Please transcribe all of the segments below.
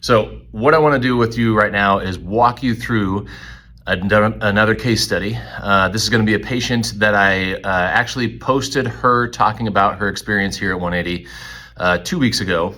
So what I want to do with you right now is walk you through another case study. This is going to be a patient that I actually posted her talking about her experience here at 180 2 weeks ago.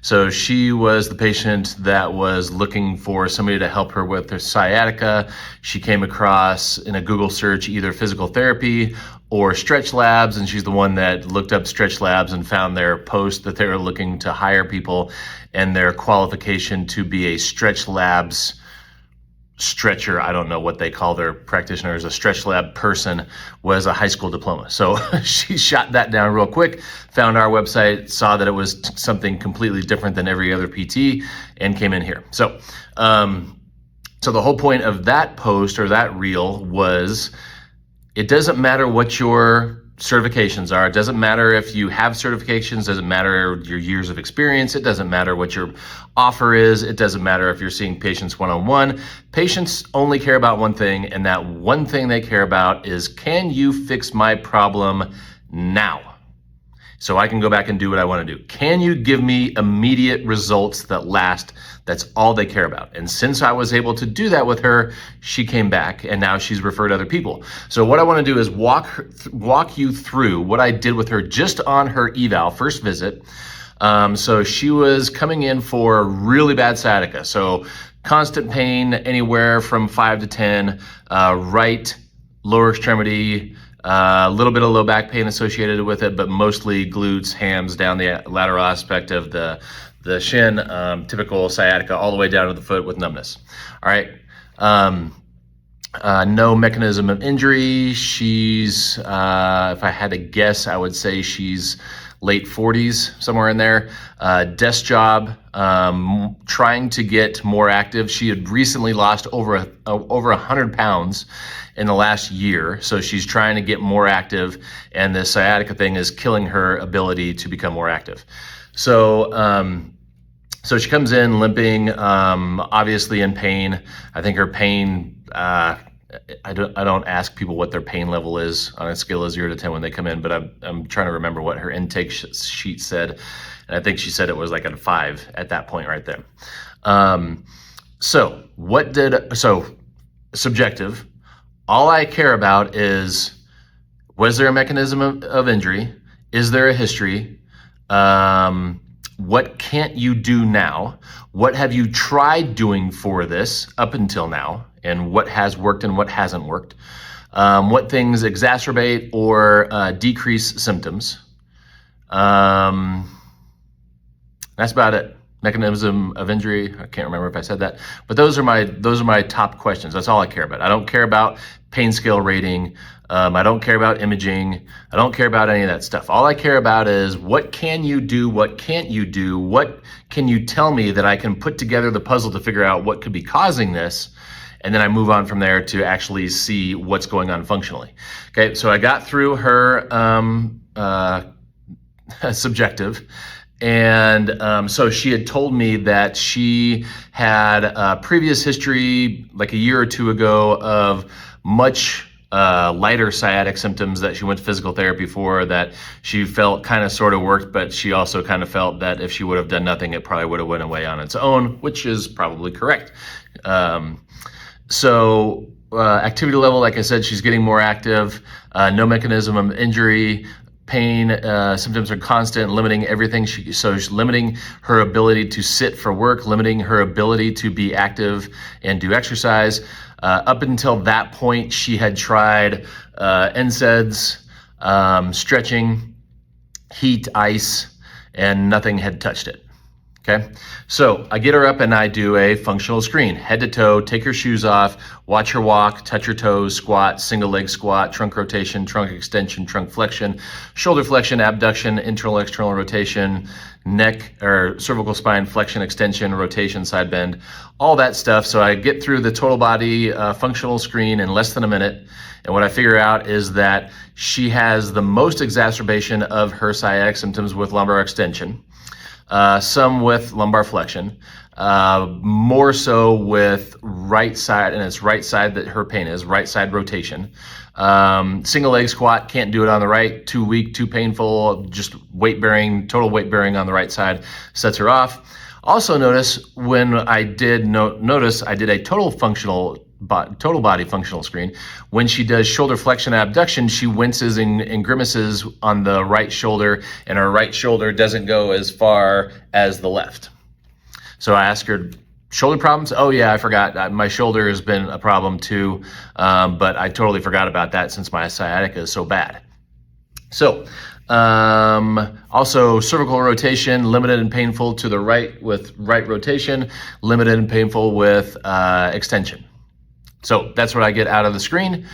So she was the patient that was looking for somebody to help her with her sciatica. She came across in a Google search either physical therapy or stretch labs, and she's the one that looked up stretch labs and found their post that they were looking to hire people and their qualification to be a stretch labs stretcher, I don't know what they call their practitioners, a stretch lab person, was a high school diploma. So she shot that down real quick, found our website, saw that it was something completely different than every other PT, and came in here. So the whole point of that post or that reel was, it doesn't matter what your certifications are. It doesn't matter if you have certifications. It doesn't matter your years of experience. It doesn't matter what your offer is. It doesn't matter if you're seeing patients one-on-one. Patients only care about one thing, and that one thing they care about is, can you fix my problem now? So I can go back and do what I want to do. Can you give me immediate results that last? That's all they care about. And since I was able to do that with her, she came back and now she's referred other people. So what I want to do is walk you through what I did with her just on her eval, first visit. So she was coming in for really bad sciatica. So constant pain anywhere from 5 to 10, right lower extremity, a little bit of low back pain associated with it, but mostly glutes, hams, down the lateral aspect of the shin, typical sciatica, all the way down to the foot with numbness. All right. No mechanism of injury. She's, if I had to guess, I would say she's late 40s, somewhere in there. Desk job, trying to get more active. She had recently lost over 100 pounds in the last year. So she's trying to get more active, and the sciatica thing is killing her ability to become more active. So she comes in limping, obviously in pain. I think her pain, I don't ask people what their pain level is on a scale of 0 to 10 when they come in, but I'm trying to remember what her intake sheet said. And I think she said it was like a 5 at that point right there. So subjective. All I care about is, was there a mechanism of injury? Is there a history? What can't you do now? What have you tried doing for this up until now? And what has worked and what hasn't worked? What things exacerbate or decrease symptoms? That's about it. Mechanism of injury, I can't remember if I said that, but those are my top questions. That's all I care about. I don't care about pain scale rating. I don't care about imaging. I don't care about any of that stuff. All I care about is, what can you do? What can't you do? What can you tell me that I can put together the puzzle to figure out what could be causing this? And then I move on from there to actually see what's going on functionally. Okay, so I got through her subjective. And so she had told me that she had a previous history, like a year or two ago, of much lighter sciatic symptoms that she went to physical therapy for, that she felt kind of sort of worked, but she also kind of felt that if she would have done nothing, it probably would have went away on its own, which is probably correct. Activity level, like I said, she's getting more active, no mechanism of injury. Pain symptoms are constant, limiting everything. So she's limiting her ability to sit for work, limiting her ability to be active and do exercise. Up until that point, she had tried NSAIDs, stretching, heat, ice, and nothing had touched it. Okay, so I get her up and I do a functional screen, head to toe, take her shoes off, watch her walk, touch her toes, squat, single leg squat, trunk rotation, trunk extension, trunk flexion, shoulder flexion, abduction, internal, external rotation, neck or cervical spine flexion, extension, rotation, side bend, all that stuff. So I get through the total body functional screen in less than a minute. And what I figure out is that she has the most exacerbation of her sciatic symptoms with lumbar extension. Some with lumbar flexion, more so with right side, and it's right side that her pain is, right side rotation. Single leg squat, can't do it on the right, too weak, too painful, just weight bearing, total weight bearing on the right side sets her off. Also notice when I did notice I did a total body functional screen. When she does shoulder flexion and abduction, she winces and grimaces on the right shoulder, and her right shoulder doesn't go as far as the left. So I asked her, shoulder problems? Oh yeah, I forgot. My shoulder has been a problem too, but I totally forgot about that since my sciatica is so bad. So, also cervical rotation, limited and painful to the right with right rotation, limited and painful with extension. So that's what I get out of the screen.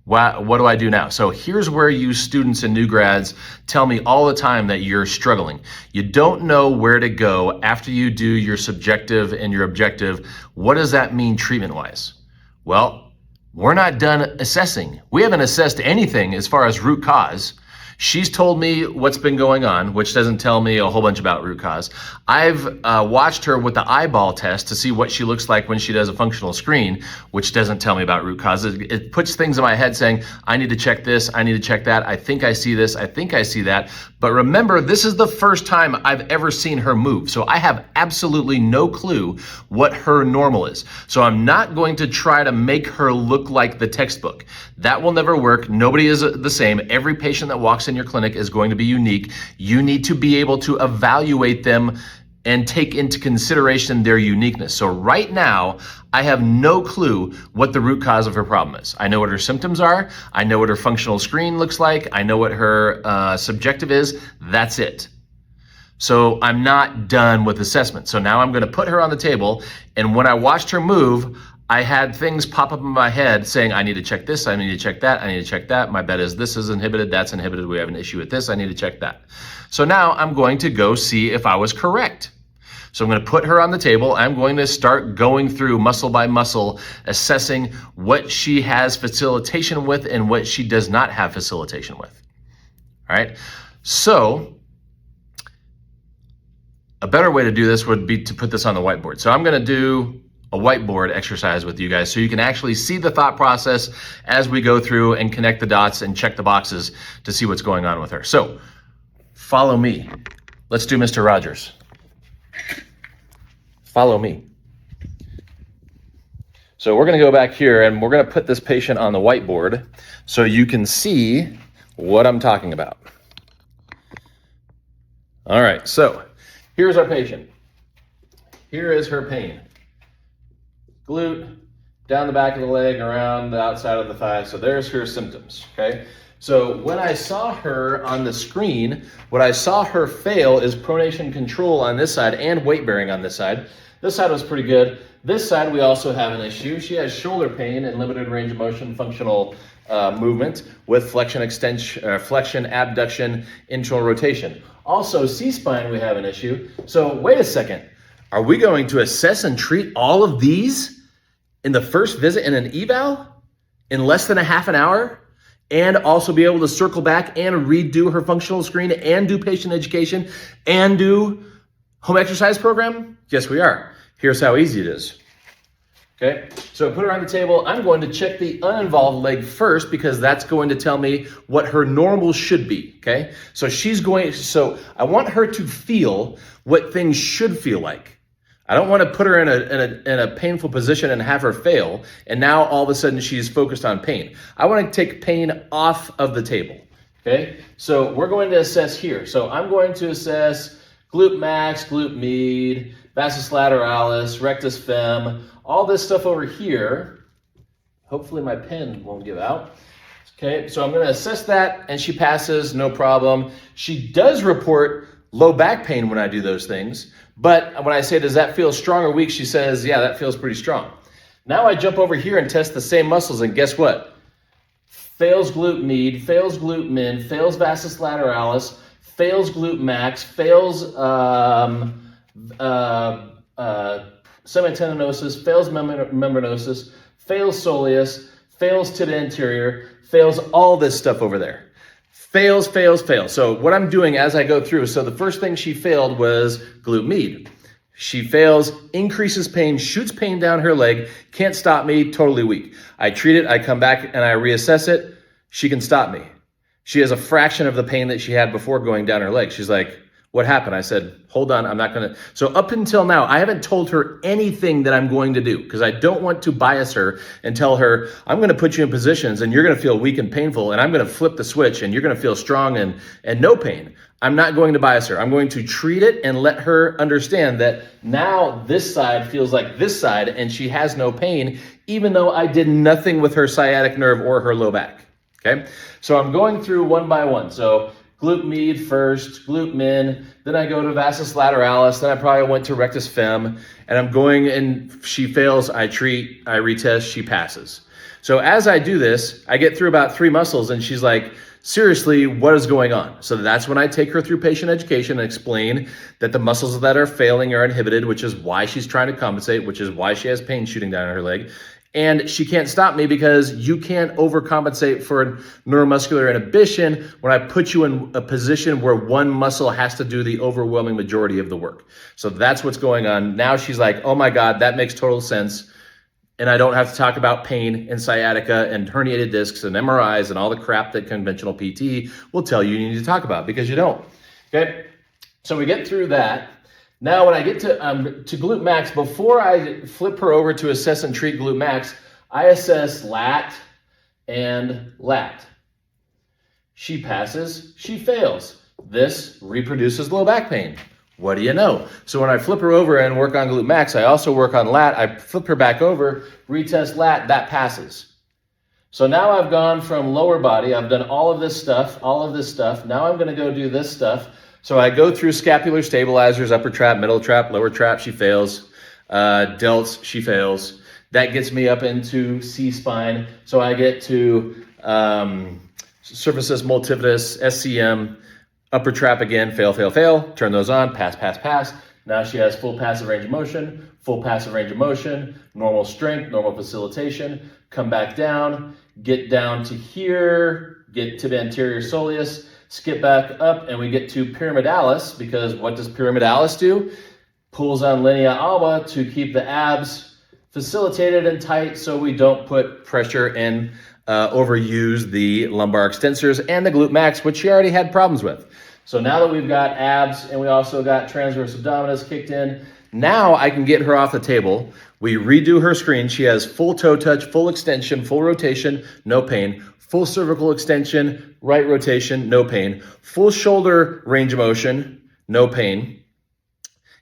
What do I do now? So here's where you students and new grads tell me all the time that you're struggling. You don't know where to go after you do your subjective and your objective. What does that mean treatment-wise? Well, we're not done assessing. We haven't assessed anything as far as root cause. She's told me what's been going on, which doesn't tell me a whole bunch about root cause. I've watched her with the eyeball test to see what she looks like when she does a functional screen, which doesn't tell me about root cause. It puts things in my head saying, I need to check this, I need to check that, I think I see this, I think I see that. But remember, this is the first time I've ever seen her move, so I have absolutely no clue what her normal is. So I'm not going to try to make her look like the textbook. That will never work. Nobody is the same. Every patient that walks in your clinic is going to be unique. You need to be able to evaluate them and take into consideration their uniqueness. So right now, I have no clue what the root cause of her problem is. I know what her symptoms are. I know what her functional screen looks like. I know what her subjective is. That's it. So I'm not done with assessment. So now I'm going to put her on the table, and when I watched her move, I had things pop up in my head saying, I need to check this, I need to check that, I need to check that. My bet is this is inhibited, that's inhibited, we have an issue with this, I need to check that. So now I'm going to go see if I was correct. So I'm going to put her on the table. I'm going to start going through muscle by muscle, assessing what she has facilitation with and what she does not have facilitation with. All right. So a better way to do this would be to put this on the whiteboard. So I'm going to do a whiteboard exercise with you guys so you can actually see the thought process as we go through and connect the dots and check the boxes to see what's going on with her. So follow me. Let's do Mr. Rogers. Follow me. So we're going to go back here and we're going to put this patient on the whiteboard so you can see what I'm talking about. All right, so here's our patient. Here is her pain. Glute, down the back of the leg, around the outside of the thigh. So there's her symptoms, okay? So when I saw her on the screen, what I saw her fail is pronation control on this side and weight bearing on this side. This side was pretty good. This side we also have an issue. She has shoulder pain and limited range of motion functional movement with flexion, extension, flexion, abduction, internal rotation. Also C-spine we have an issue. So wait a second. Are we going to assess and treat all of these in the first visit in an eval in less than a half an hour? And also be able to circle back and redo her functional screen and do patient education and do home exercise program? Yes, we are. Here's how easy it is. Okay, so put her on the table. I'm going to check the uninvolved leg first because that's going to tell me what her normal should be. Okay, so so I want her to feel what things should feel like. I don't want to put her in a painful position and have her fail, and now all of a sudden she's focused on pain. I want to take pain off of the table, okay? So we're going to assess here. So I'm going to assess glute max, glute med, vastus lateralis, rectus fem, all this stuff over here. Hopefully my pen won't give out. Okay, so I'm going to assess that, and she passes, no problem. She does report low back pain when I do those things. But when I say, does that feel strong or weak? She says, yeah, that feels pretty strong. Now I jump over here and test the same muscles, and guess what? Fails glute med, fails glute min, fails vastus lateralis, fails glute max, fails semitendinosus, fails membranosus, fails soleus, fails tibia anterior, fails all this stuff over there. Fails, fails, fails. So what I'm doing as I go through, so the first thing she failed was glute med. She fails, increases pain, shoots pain down her leg, can't stop me, totally weak. I treat it, I come back and I reassess it, she can stop me. She has a fraction of the pain that she had before going down her leg. She's like, What happened? I said, hold on, I'm not gonna. So up until now, I haven't told her anything that I'm going to do because I don't want to bias her and tell her, I'm gonna put you in positions and you're gonna feel weak and painful and I'm gonna flip the switch and you're gonna feel strong and no pain. I'm not going to bias her. I'm going to treat it and let her understand that now this side feels like this side and she has no pain, even though I did nothing with her sciatic nerve or her low back, okay? So I'm going through one by one. So glute med first, glute min, then I go to vastus lateralis, then I probably went to rectus fem, and I'm going and she fails, I treat, I retest, she passes. So as I do this, I get through about 3 muscles and she's like, seriously, what is going on? So that's when I take her through patient education and explain that the muscles that are failing are inhibited, which is why she's trying to compensate, which is why she has pain shooting down her leg. And she can't stop me because you can't overcompensate for neuromuscular inhibition when I put you in a position where one muscle has to do the overwhelming majority of the work. So that's what's going on. Now she's like, oh my God, that makes total sense. And I don't have to talk about pain and sciatica and herniated discs and MRIs and all the crap that conventional PT will tell you need to talk about because you don't, okay? So we get through that. Now, when I get to glute max, before I flip her over to assess and treat glute max, I assess lat and lat. She passes, she fails. This reproduces low back pain. What do you know? So when I flip her over and work on glute max, I also work on lat. I flip her back over, retest lat, that passes. So now I've gone from lower body, I've done all of this stuff. Now I'm gonna go do this stuff. So I go through scapular stabilizers, upper trap, middle trap, lower trap, she fails. Delts, she fails. That gets me up into C-spine. So I get to surfaces multifidus, SCM, upper trap again, fail, fail, fail. Turn those on, pass, pass, pass. Now she has full passive range of motion, normal strength, normal facilitation. Come back down, get down to here, get to the anterior soleus, skip back up, and we get to pyramidalis, because what does pyramidalis do? Pulls on linea alba to keep the abs facilitated and tight so we don't put pressure and overuse the lumbar extensors and the glute max, which she already had problems with. So now that we've got abs and we also got transverse abdominis kicked in, now I can get her off the table. We redo her screen. She has full toe touch, full extension, full rotation, no pain. Full cervical extension, right rotation, no pain. Full shoulder range of motion, no pain.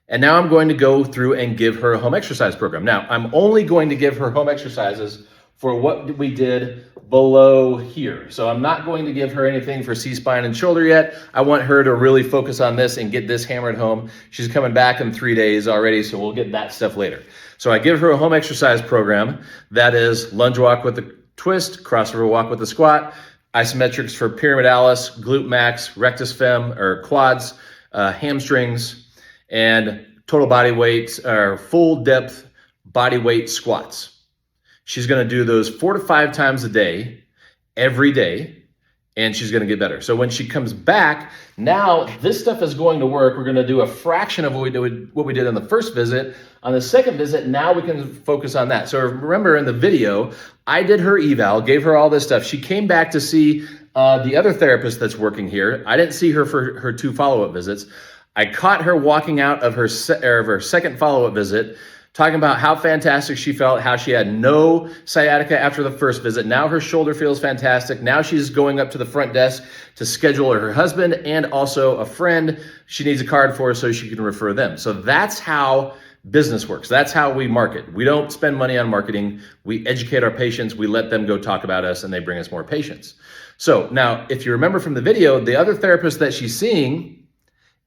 And now I'm going to go through and give her a home exercise program. Now, I'm only going to give her home exercises for what we did below here. So I'm not going to give her anything for C-spine and shoulder yet. I want her to really focus on this and get this hammered home. She's coming back in 3 days already, so we'll get that stuff later. So I give her a home exercise program that is lunge walk with the twist, crossover walk with the squat, isometrics for pyramidalis, glute max, rectus fem or quads, hamstrings, and total body weight or full depth body weight squats. She's going to do those 4 to 5 times a day, every day, and she's going to get better. So when she comes back, now this stuff is going to work. We're going to do a fraction of what we did on the first visit. On the second visit, now we can focus on that. So remember in the video, I did her eval, gave her all this stuff. She came back to see the other therapist that's working here. I didn't see her for her 2 follow-up visits. I caught her walking out of her second follow-up visit, talking about how fantastic she felt, how she had no sciatica after the first visit. Now her shoulder feels fantastic. Now she's going up to the front desk to schedule her husband and also a friend she needs a card for so she can refer them. So that's how business works. That's how we market. We don't spend money on marketing. We educate our patients. We let them go talk about us and they bring us more patients. So now, if you remember from the video, the other therapist that she's seeing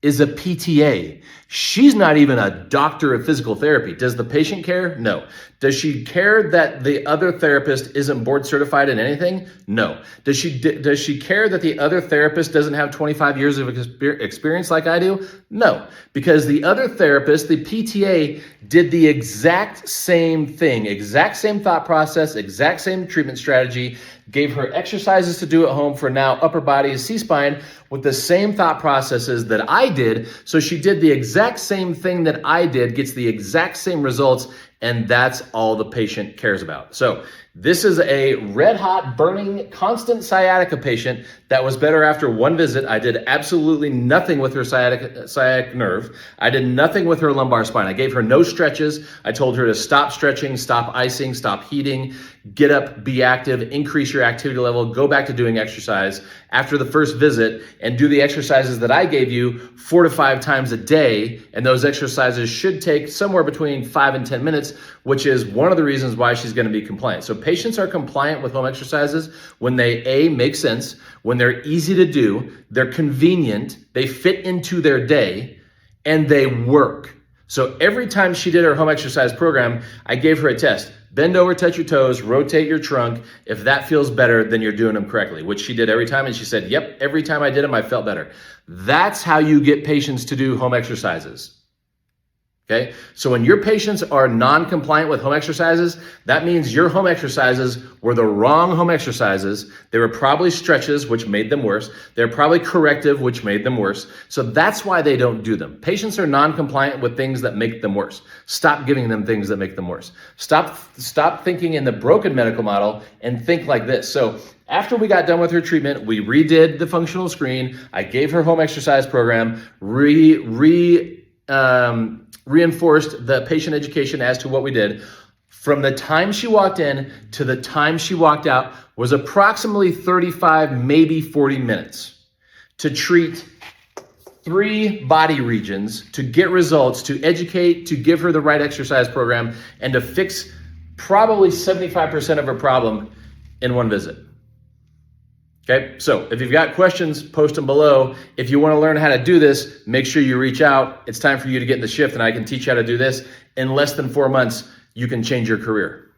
is a PTA. She's not even a doctor of physical therapy. Does the patient care? No. Does she care that the other therapist isn't board certified in anything? No. Does she care that the other therapist doesn't have 25 years of experience like I do? No. Because the other therapist, the PTA, did the exact same thing, exact same thought process, exact same treatment strategy, gave her exercises to do at home for now upper body and C-spine with the same thought processes that I did. So she did the exact same thing that I did, gets the exact same results, And that's all the patient cares about. So this is a red hot, burning, constant sciatica patient that was better after one visit. I did absolutely nothing with her sciatic nerve. I did nothing with her lumbar spine. I gave her no stretches. I told her to stop stretching, stop icing, stop heating, get up, be active, increase your activity level, go back to doing exercise after the first visit, and do the exercises that I gave you 4 to 5 times a day. And those exercises should take somewhere between 5 and 10 minutes, which is one of the reasons why she's going to be compliant. So patients are compliant with home exercises when they A, make sense, when they're easy to do, they're convenient, they fit into their day, and they work. So every time she did her home exercise program, I gave her a test. Bend over, touch your toes, rotate your trunk. If that feels better, then you're doing them correctly, which she did every time. And she said, yep, every time I did them, I felt better. That's how you get patients to do home exercises. Okay, so when your patients are non-compliant with home exercises, that means your home exercises were the wrong home exercises. They were probably stretches, which made them worse. They're probably corrective, which made them worse. So that's why they don't do them. Patients are non-compliant with things that make them worse. Stop giving them things that make them worse. Stop thinking in the broken medical model and think like this. So after we got done with her treatment, we redid the functional screen. I gave her home exercise program, reinforced the patient education as to what we did. From the time she walked in to the time she walked out was approximately 35, maybe 40 minutes to treat 3 body regions, to get results, to educate, to give her the right exercise program, and to fix probably 75% of her problem in one visit. Okay, so if you've got questions, post them below. If you want to learn how to do this, make sure you reach out. It's time for you to get in the shift, and I can teach you how to do this. In less than 4 months, you can change your career.